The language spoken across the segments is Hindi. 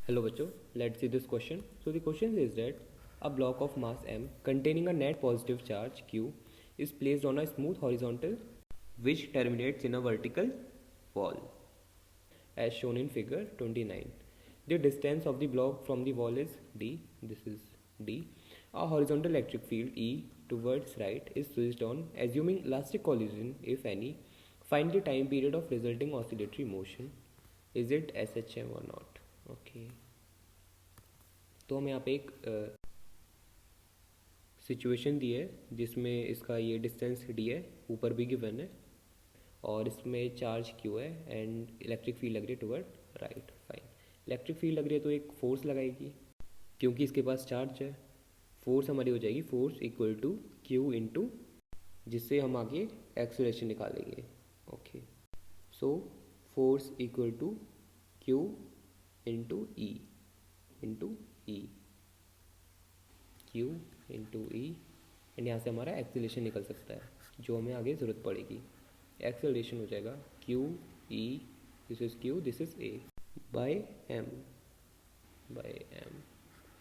Hello बच्चों, let's see this question. So the question is that a block of mass m containing a net positive charge q is placed on a smooth horizontal which terminates in a vertical wall as shown in figure 29. The distance of the block from the wall is d. This is d. A horizontal electric field E towards right is switched on assuming elastic collision if any. Find the time period of resulting oscillatory motion. Is it SHM or not? Okay तो हमें यहाँ पे एक सिचुएशन दी है जिसमें इसका ये डिस्टेंस डी है, ऊपर भी गिवन है और इसमें चार्ज क्यू है एंड इलेक्ट्रिक फील्ड लग रही है toward right. Fine. Electric field लग रही है तो एक फोर्स लगाएगी क्योंकि इसके पास चार्ज है. फोर्स हमारी हो जाएगी force equal to Q into जिससे हम आगे एक्सेलरेशन निकालेंगे. Okay so force equal to Q into E Q into E and यहाँ से हमारा एक्सेलरेशन निकल सकता है जो हमें आगे ज़रूरत पड़ेगी. एक्सेलरेशन हो जाएगा Q E, this is Q, this is a by M.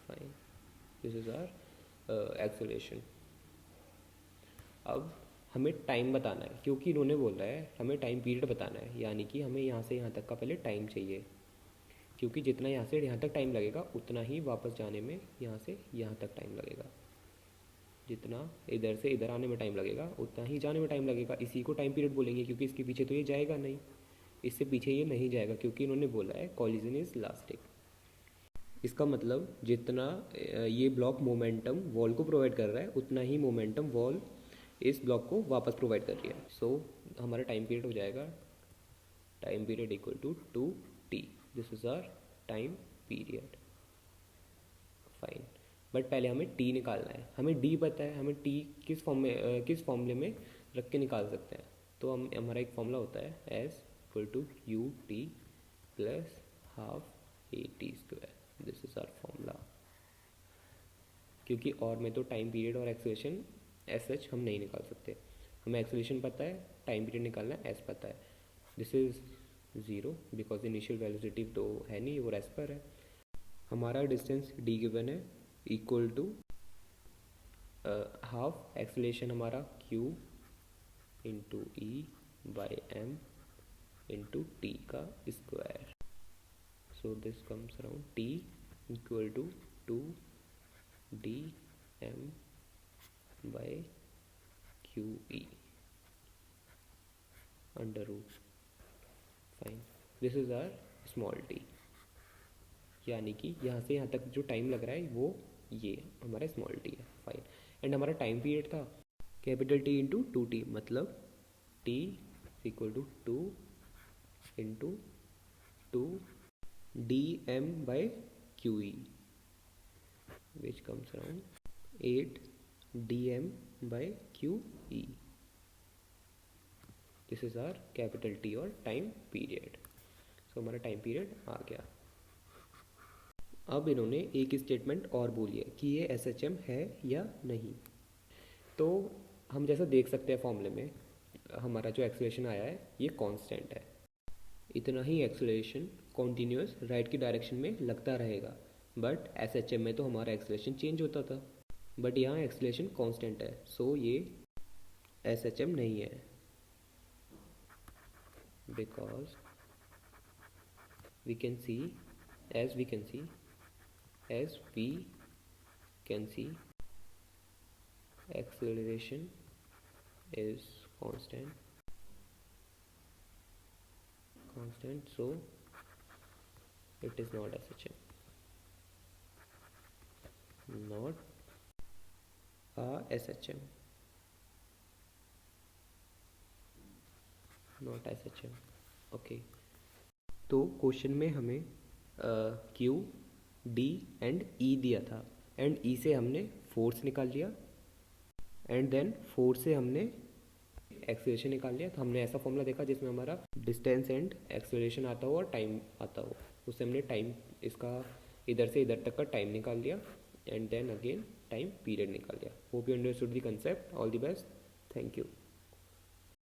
Fine. This is our acceleration. अब हमें टाइम बताना है क्योंकि इन्होंने बोला है हमें टाइम पीरियड बताना है, यानी कि हमें यहाँ से यहाँ तक का पहले टाइम चाहिए क्योंकि जितना यहाँ से यहाँ तक टाइम लगेगा उतना ही वापस जाने में यहाँ से यहाँ तक टाइम लगेगा. जितना इधर से इधर आने में टाइम लगेगा उतना ही जाने में टाइम लगेगा. इसी को टाइम पीरियड बोलेंगे क्योंकि इसके पीछे तो ये जाएगा नहीं, इससे पीछे ये नहीं जाएगा क्योंकि इन्होंने बोला है कॉलिजन इज इलास्टिक. इसका मतलब जितना ये ब्लॉक मोमेंटम वॉल को प्रोवाइड कर रहा है उतना ही मोमेंटम वॉल इस ब्लॉक को वापस प्रोवाइड कर रही है. सो हमारा टाइम पीरियड हो जाएगा time period equal to 2t. This is our time period. Fine. But पहले हमें t निकालना है. हमें d पता है, हमें t किस फॉर्मूले में रख के निकाल सकते हैं. तो हमारा एक फॉर्मूला होता है s equal to u t plus half a t square. This is our formula. क्योंकि और में तो टाइम पीरियड और एक्सेलरेशन एस एच हम नहीं निकाल सकते. हमें एक्सेलरेशन पता है, टाइम पीरियड निकालना है, एस पता है. This is 0 because initial velocity तो है नहीं, वो एस पर है. हमारा डिस्टेंस डी गिवन है इक्वल टू हाफ एक्सेलरेशन हमारा Q into E by M into T का square. So this comes around T equal to 2 D M by Q E under root. Fine. This is R small T, यानी कि यहाँ से यहाँ तक जो टाइम लग रहा है वो ये हमारा स्मॉल टी है. फाइन. एंड हमारा टाइम पीरियड था कैपिटल टी इंटू 2t, मतलब T equal to 2 into 2 D M by Q E which comes around 8 D M by Q E. This is our capital T और टाइम पीरियड. सो हमारा टाइम पीरियड आ गया. अब इन्होंने एक स्टेटमेंट और बोली है कि ये एस एच एम है या नहीं. तो हम जैसा देख सकते हैं फॉर्मूले में हमारा जो एक्सेलरेशन आया है ये कांस्टेंट है. इतना ही एक्सेलरेशन कॉन्टीन्यूअस राइट की डायरेक्शन में लगता रहेगा. बट एस एच एम में तो हमारा एक्सेलरेशन चेंज होता था, बट यहाँ एक्सेलरेशन कांस्टेंट है. सो ये एस एच एम नहीं है because we can see as we can see acceleration is constant, so it is not SHM, not a SHM, not S H M. Okay. तो क्वेश्चन में हमें क्यू डी एंड ई दिया था एंड ई से हमने फोर्स निकाल लिया एंड देन फोर्स से हमने एक्सेलरेशन निकाल लिया. तो हमने ऐसा फॉर्मूला देखा जिसमें हमारा डिस्टेंस एंड एक्सेलरेशन आता हो और टाइम आता हो. उससे हमने टाइम इसका इधर से इधर तक का टाइम निकाल लिया and then again time period निकाल लिया. Hope you understood the concept. All the best. Thank you.